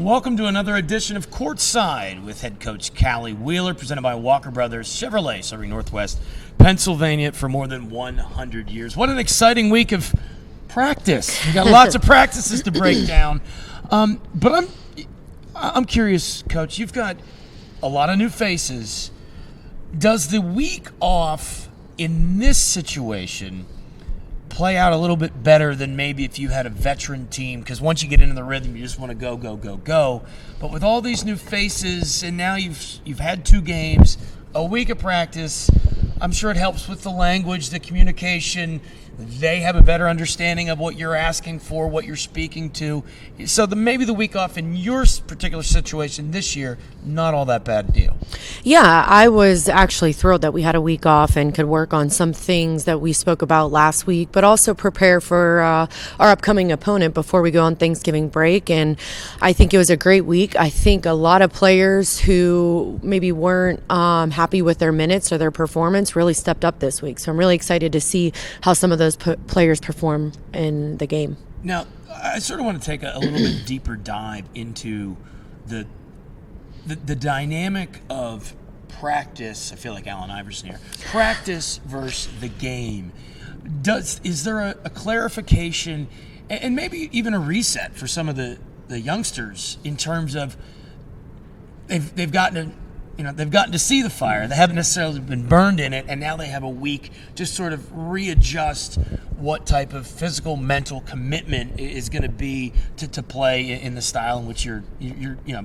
Welcome to another edition of Courtside with head coach Callie Wheeler, presented by Walker Brothers Chevrolet, serving Northwest Pennsylvania for more than 100 years. What an exciting week of practice. We got lots of practices to break down. But I'm curious, Coach, you've got a lot of new faces. Does the week off in this situation play out a little bit better than maybe if you had a veteran team? Because once you get into the rhythm, you just want to go, go, go, go. But with all these new faces, and now you've had 2 games, a week of practice, I'm sure it helps with the language, the communication. They have a better understanding of what you're asking for, what you're speaking to. So maybe the week off in your particular situation this year, not all that bad a deal. Yeah, I was actually thrilled that we had a week off and could work on some things that we spoke about last week, but also prepare for our upcoming opponent before we go on Thanksgiving break. And I think it was a great week. I think a lot of players who maybe weren't happy with their minutes or their performance really stepped up this week. So I'm really excited to see how some of those players perform in the game. Now, I sort of want to take a little bit deeper dive into the dynamic of practice. I feel like Allen Iverson here. Practice versus the game. Is there a clarification and maybe even a reset for some of the youngsters in terms of they've gotten to see the fire. They haven't necessarily been burned in it, and now they have a week to sort of readjust what type of physical, mental commitment is going to be to play in the style in which you're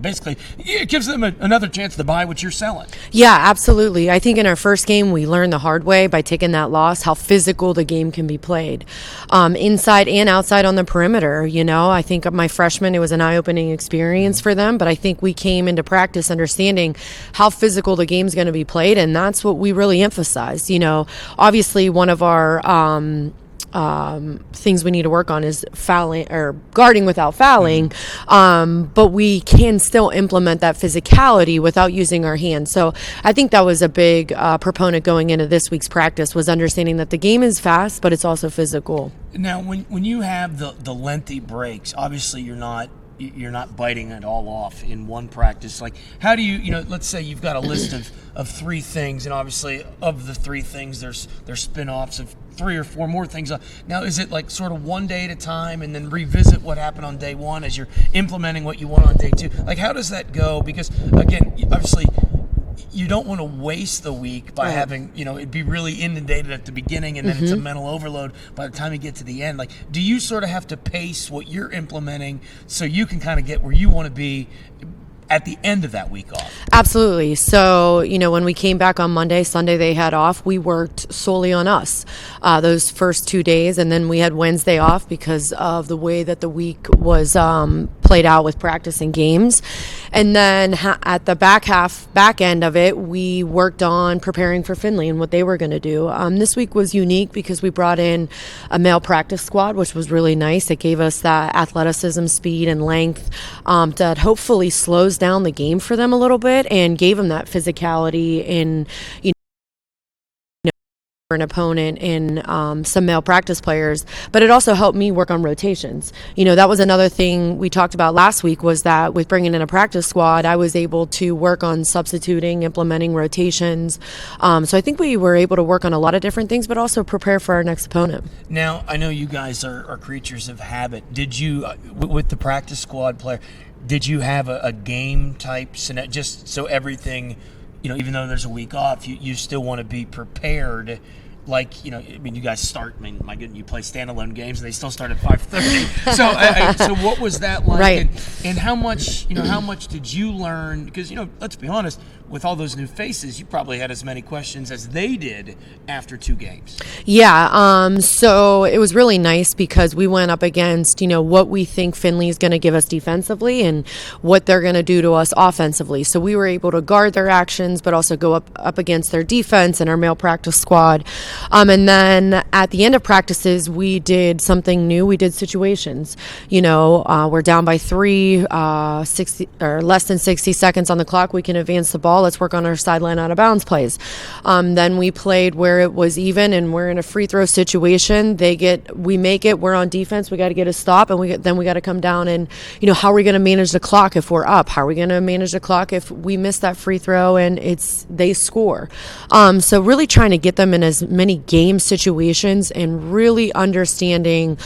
basically it gives them another chance to buy what you're selling. Yeah, absolutely. I think in our first game we learned the hard way by taking that loss how physical the game can be played, inside and outside on the perimeter. I think my freshmen, it was an eye-opening experience for them, but I think we came into practice understanding how physical the game's going to be played, and that's what we really emphasized. Obviously one of our things we need to work on is fouling or guarding without fouling, but we can still implement that physicality without using our hands. So I think that was a big proponent going into this week's practice, was understanding that the game is fast, but it's also physical. Now, when you have the lengthy breaks, obviously you're not biting it all off in one practice. Like, how do you let's say you've got a list of 3 things, and obviously of the 3 things there's spin-offs of 3 or 4 more things. Now, is it like sort of one day at a time and then revisit what happened on day 1 as you're implementing what you want on day 2? Like, how does that go? Because again, obviously you don't want to waste the week by having, it'd be really inundated at the beginning and then it's a mental overload by the time you get to the end. Like, do you sort of have to pace what you're implementing so you can kind of get where you want to be at the end of that week off? Absolutely. So, when we came back on Monday, Sunday they had off, we worked solely on us those first 2 days, and then we had Wednesday off because of the way that the week was played out with practice and games. And then at the back end of it, we worked on preparing for Findlay and what they were going to do. This week was unique because we brought in a male practice squad, which was really nice. It gave us that athleticism, speed, and length that hopefully slows down the game for them a little bit and gave them that physicality in an opponent in some male practice players, but it also helped me work on rotations. That was another thing we talked about last week, was that with bringing in a practice squad, I was able to work on substituting, implementing rotations. So I think we were able to work on a lot of different things, but also prepare for our next opponent. Now, I know you guys are creatures of habit. Did you, with the practice squad player, did you have a game type scenario, just so everything, even though there's a week off, you still want to be prepared? Like, you guys start, my goodness, you play standalone games and they still start at 5:30. So what was that like? Right. And how much did you learn? Because, let's be honest, with all those new faces, you probably had as many questions as they did after 2 games. Yeah. So it was really nice because we went up against, what we think Findlay is going to give us defensively and what they're going to do to us offensively. So we were able to guard their actions, but also go up against their defense and our male practice squad. And then at the end of practices, we did something new. We did situations. We're down by 3, 60 or less than 60 seconds on the clock. We can advance the ball. ball. Let's work on our sideline out of bounds plays. Then we played where it was even, and we're in a free throw situation. We make it. We're on defense. We got to get a stop, and then we got to come down and, how are we going to manage the clock if we're up? How are we going to manage the clock if we miss that free throw and they score? So really trying to get them in as many game situations and really understanding,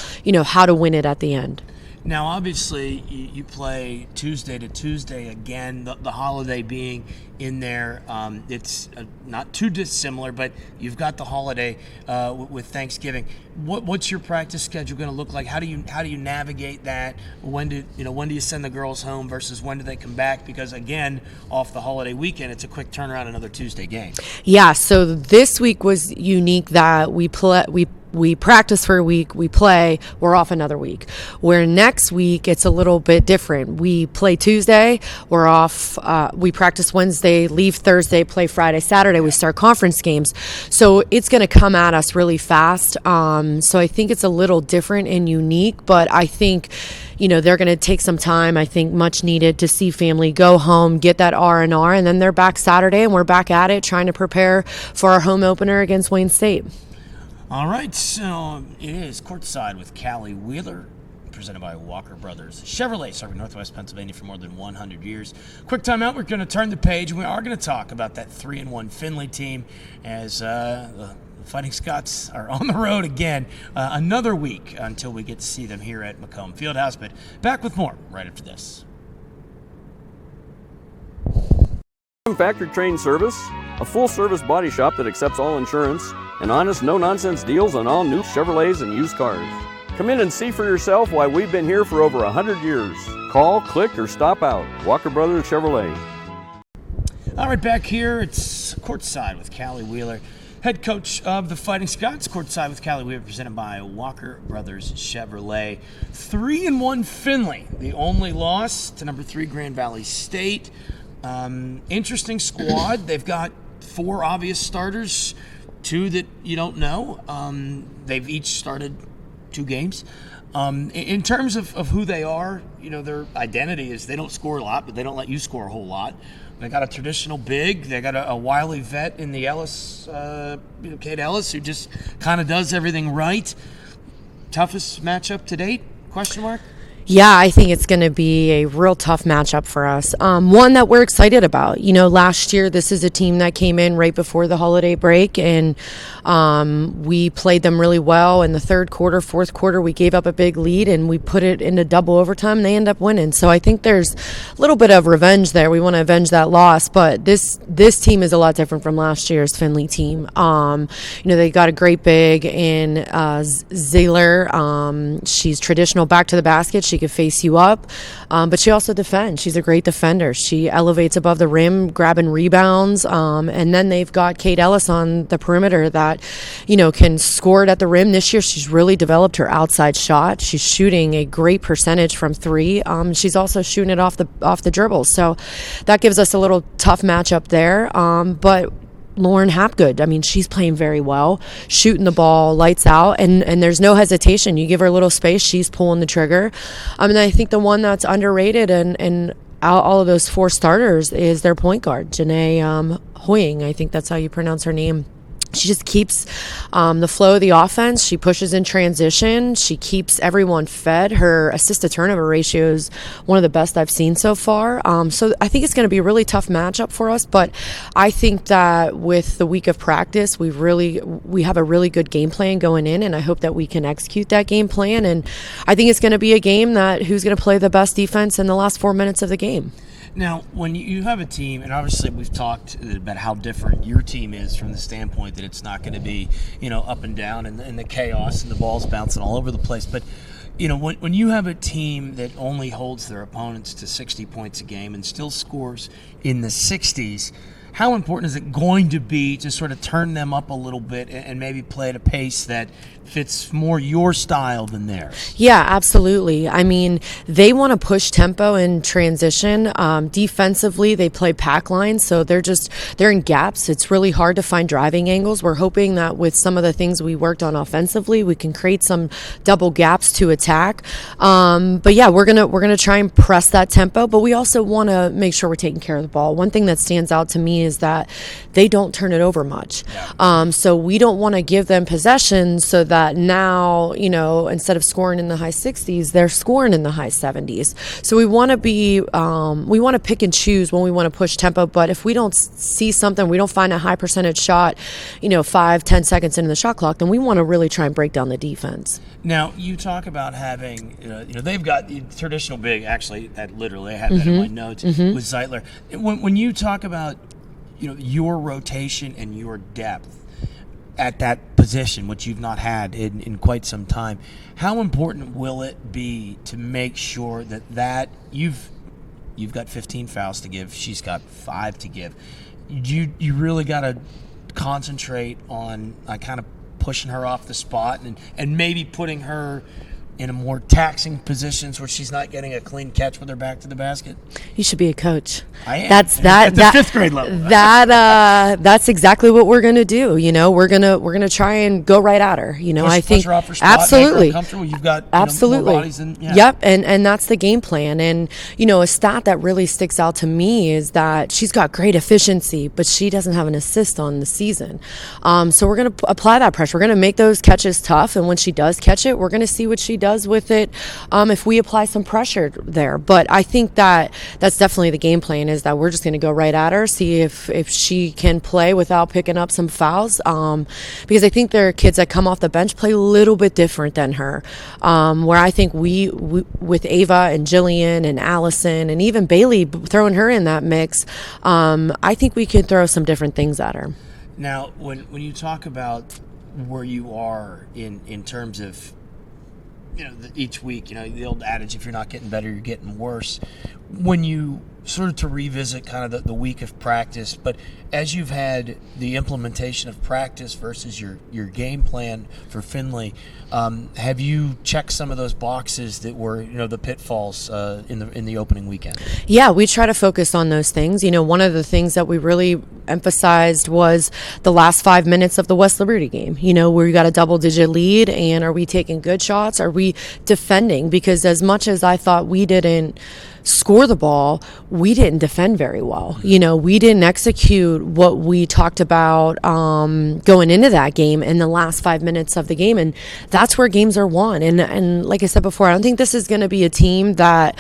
how to win it at the end. Now, obviously, you play Tuesday to Tuesday again, the holiday being in there. It's not too dissimilar, but you've got the holiday with Thanksgiving. What's your practice schedule going to look like? How do you navigate that? When do you send the girls home versus when do they come back? Because again, off the holiday weekend, it's a quick turnaround, another Tuesday game. Yeah. So this week was unique that we practice for a week, we play, we're off another week. Where next week, it's a little bit different. We play Tuesday, we're off, we practice Wednesday, leave Thursday, play Friday, Saturday, we start conference games. So it's going to come at us really fast. So I think it's a little different and unique, but I think, they're going to take some time, I think much needed, to see family, go home, get that R&R, and then they're back Saturday and we're back at it trying to prepare for our home opener against Wayne State. All right, so it is Courtside with Callie Wheeler, presented by Walker Brothers Chevrolet, serving Northwest Pennsylvania for more than 100 years. Quick time out. We're going to turn the page, and we are going to talk about that 3-1 Findlay team as the Fighting Scots are on the road again. Another week until we get to see them here at Macomb Fieldhouse, but back with more right after this. Factory Train Service, a full-service body shop that accepts all insurance and honest, no-nonsense deals on all new Chevrolets and used cars. Come in and see for yourself why we've been here for over 100 years. Call, click, or stop out. Walker Brothers Chevrolet. All right, back here, it's Courtside with Callie Wheeler, head coach of the Fighting Scots. Courtside with Callie Wheeler, presented by Walker Brothers Chevrolet. 3-1 Findlay, the only loss to number 3 Grand Valley State. Interesting squad. They've got 4 obvious starters, 2 that you don't know. They've each started 2 games. In terms of who they are, their identity is they don't score a lot, but they don't let you score a whole lot. They got a traditional big. They got a wily vet in the Ellis, Kate Ellis, who just kind of does everything right. Toughest matchup to date? Question mark. Yeah, I think it's going to be a real tough matchup for us. One that we're excited about. Last year, this is a team that came in right before the holiday break, and we played them really well. In the third quarter, fourth quarter, we gave up a big lead, and we put it into double overtime, and they end up winning. So I think there's a little bit of revenge there. We want to avenge that loss, but this team is a lot different from last year's Findlay team. They got a great big in Zayler. She's traditional back to the basket. She can face you up, but she also defends. She's a great defender. She elevates above the rim, grabbing rebounds, and then they've got Kate Ellis on the perimeter that, can score it at the rim. This year, she's really developed her outside shot. She's shooting a great percentage from 3. She's also shooting it off the dribbles. So that gives us a little tough matchup there. But Lauren Hapgood, she's playing very well, shooting the ball, lights out, and there's no hesitation. You give her a little space, she's pulling the trigger. And I think the one that's underrated and all of those 4 starters is their point guard, Janae Hoying. I think that's how you pronounce her name. She just keeps the flow of the offense. She pushes in transition. She keeps everyone fed. Her assist-to-turnover ratio is one of the best I've seen so far. So I think it's going to be a really tough matchup for us. But I think that with the week of practice, we have a really good game plan going in, and I hope that we can execute that game plan. And I think it's going to be a game that who's going to play the best defense in the last 4 minutes of the game. Now, when you have a team, and obviously we've talked about how different your team is from the standpoint that it's not going to be, up and down and the chaos and the balls bouncing all over the place. But, when you have a team that only holds their opponents to 60 points a game and still scores in the 60s, how important is it going to be to sort of turn them up a little bit and maybe play at a pace that fits more your style than theirs? Yeah, absolutely. I mean, they want to push tempo in transition. Defensively, they play pack lines, so they're in gaps. It's really hard to find driving angles. We're hoping that with some of the things we worked on offensively, we can create some double gaps to attack. But yeah, we're gonna try and press that tempo, but we also want to make sure we're taking care of the ball. One thing that stands out to me is that they don't turn it over much. So we don't want to give them possession so that now, instead of scoring in the high 60s, they're scoring in the high 70s. So we want to we want to pick and choose when we want to push tempo, but if we don't see something, we don't find a high percentage shot, 5-10 seconds into the shot clock, then we want to really try and break down the defense. Now, you talk about having, they've got the traditional big, actually, I have that in my notes, with Zeitler. When you talk about, your rotation and your depth at that position, which you've not had in quite some time, how important will it be to make sure that you've got 15 fouls to give, she's got 5 to give? You really got to concentrate on kind of pushing her off the spot and maybe putting her in a more taxing positions where she's not getting a clean catch with her back to the basket? You should be a coach. I am. That's at the fifth grade level. That's exactly what we're gonna do. We're gonna try and go right at her. I think push her off her spot, absolutely make her uncomfortable. You've got absolutely more bodies than, yeah. Yep, and that's the game plan. And a stat that really sticks out to me is that she's got great efficiency, but she doesn't have an assist on the season. So we're gonna apply that pressure. We're gonna make those catches tough, and when she does catch it, we're gonna see what she does with it if we apply some pressure there. But I think that's definitely the game plan, is that we're just going to go right at her, see if she can play without picking up some fouls, because I think there are kids that come off the bench play a little bit different than her, where I think we with Ava and Jillian and Allison and even Bailey, throwing her in that mix, I think we could throw some different things at her. Now, when you talk about where you are in terms of each week, the old adage, if you're not getting better, you're getting worse. When you sort of to revisit kind of the week of practice, but as you've had the implementation of practice versus your game plan for Findlay, have you checked some of those boxes that were the pitfalls in the opening weekend? Yeah, we try to focus on those things. One of the things that we really emphasized was the last 5 minutes of the West Liberty game, where you got a double-digit lead, and are we taking good shots? Are we defending? Because as much as I thought we didn't score the ball, we didn't defend very well. We didn't execute what we talked about going into that game in the last 5 minutes of the game, and that's where games are won. And like I said before, I don't think this is going to be a team that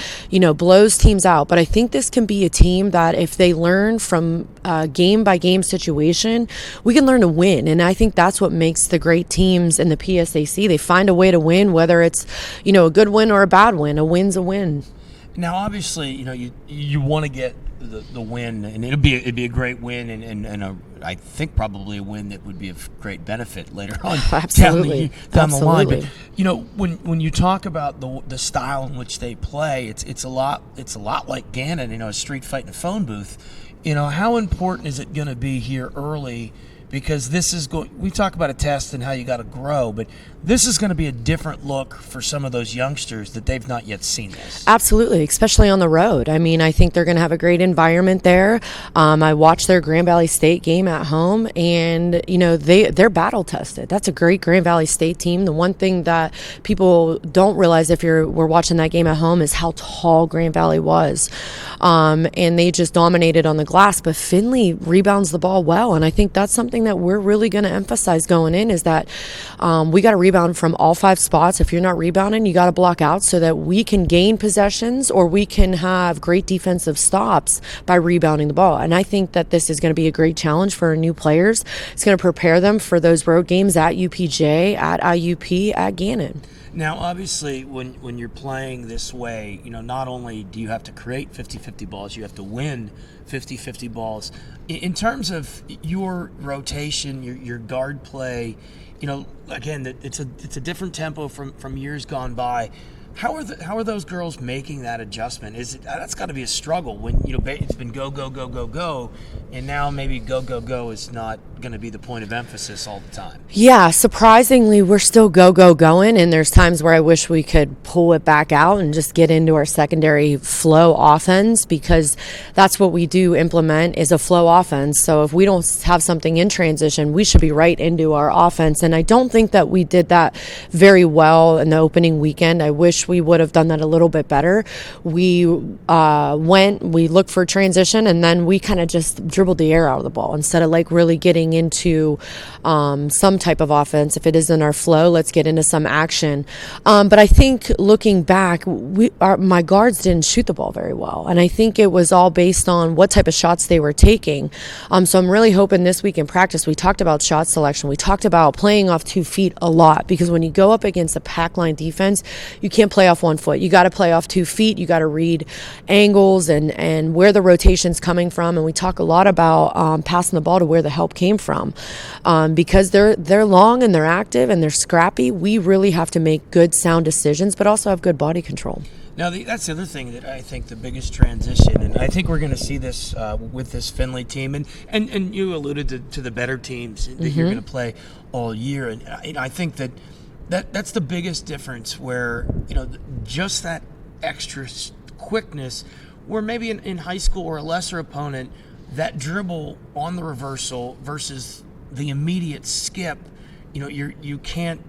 blows teams out, but I think this can be a team that if they learn from game by game situation, we can learn to win. And I think that's what makes the great teams in the PSAC. They find a way to win, whether it's a good win or a bad win. A win's a win. Now, obviously, you want to get the win, and it'd be a great win, and I think probably a win that would be of great benefit later on Absolutely. down the line. But when you talk about the style in which they play, it's a lot like Gannon, a street fight in a phone booth. How important is it going to be here early? Because this is we talk about a test and how you got to grow, but this is going to be a different look for some of those youngsters that they've not yet seen this. Absolutely, especially on the road. I mean, I think they're going to have a great environment there. I watched their Grand Valley State game at home, and they're battle tested. That's a great Grand Valley State team. The one thing that people don't realize if we're watching that game at home is how tall Grand Valley was, and they just dominated on the glass. But Findlay rebounds the ball well, and I think that's something that we're really going to emphasize going in, is that we got to rebound from all 5 spots. If you're not rebounding, you got to block out so that we can gain possessions, or we can have great defensive stops by rebounding the ball. And I think that this is going to be a great challenge for our new players. It's going to prepare them for those road games at UPJ, at IUP, at Gannon. Now, obviously, when you're playing this way, not only do you have to create 50-50 balls, you have to win 50-50 balls. In terms of your rotation, your guard play, again, it's a different tempo from years gone by. How are those girls making that adjustment? That's got to be a struggle when it's been go go go go go, and now maybe go go go is not going to be the point of emphasis all the time. Yeah, surprisingly, we're still going, and there's times where I wish we could pull it back out and just get into our secondary flow offense, because that's what we do implement is a flow offense. So if we don't have something in transition, we should be right into our offense, and I don't think that we did that very well in the opening weekend. I wish we would have done that a little bit better. We looked for transition, and then we kind of just dribbled the air out of the ball instead of really getting into some type of offense. If it isn't our flow, let's get into some action. But I think looking back, my guards didn't shoot the ball very well, and I think it was all based on what type of shots they were taking. So I'm really hoping this week in practice, we talked about shot selection. We talked about playing off 2 feet a lot, because when you go up against a pack line defense, you can't play off 1 foot. You got to play off 2 feet. You got to read angles and where the rotation's coming from. And we talk a lot about passing the ball to where the help came from, because they're long and they're active and they're scrappy. We really have to make good, sound decisions, but also have good body control. Now, that's the other thing that I think the biggest transition, and I think we're going to see this with this Findlay team, and you alluded to the better teams that you're going to play all year, and I think that's the biggest difference, where just that extra quickness, where maybe in high school or a lesser opponent, that dribble on the reversal versus the immediate skip, you can't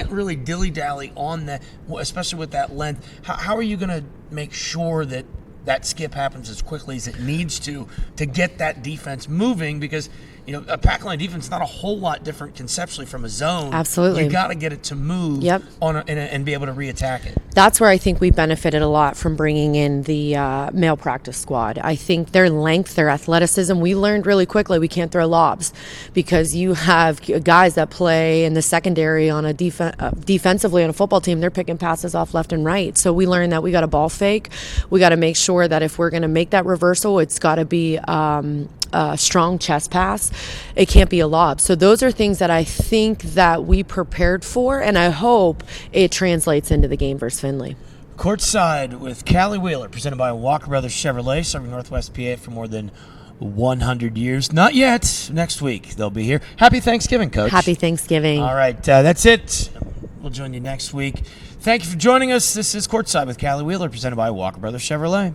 really dilly-dally on that, especially with that length. How are you going to make sure that skip happens as quickly as it needs to get that defense moving? Because a pack line defense is not a whole lot different conceptually from a zone. Absolutely. You got to get it to move. Yep. And be able to reattack it. That's where I think we benefited a lot from bringing in the male practice squad. I think their length, their athleticism, we learned really quickly we can't throw lobs, because you have guys that play in the secondary on a defensively on a football team. They're picking passes off left and right. So we learned that we got to ball fake. We got to make sure that if we're going to make that reversal, it's got to be a strong chest pass. It can't be a lob. So those are things that I think that we prepared for, and I hope it translates into the game versus Findlay. Courtside with Callie Wheeler, presented by Walker Brothers Chevrolet, serving Northwest PA for more than 100 years. Not yet. Next week they'll be here. Happy Thanksgiving, Coach. Happy Thanksgiving. All right, that's it. We'll join you next week. Thank you for joining us. This is Courtside with Callie Wheeler, presented by Walker Brothers Chevrolet.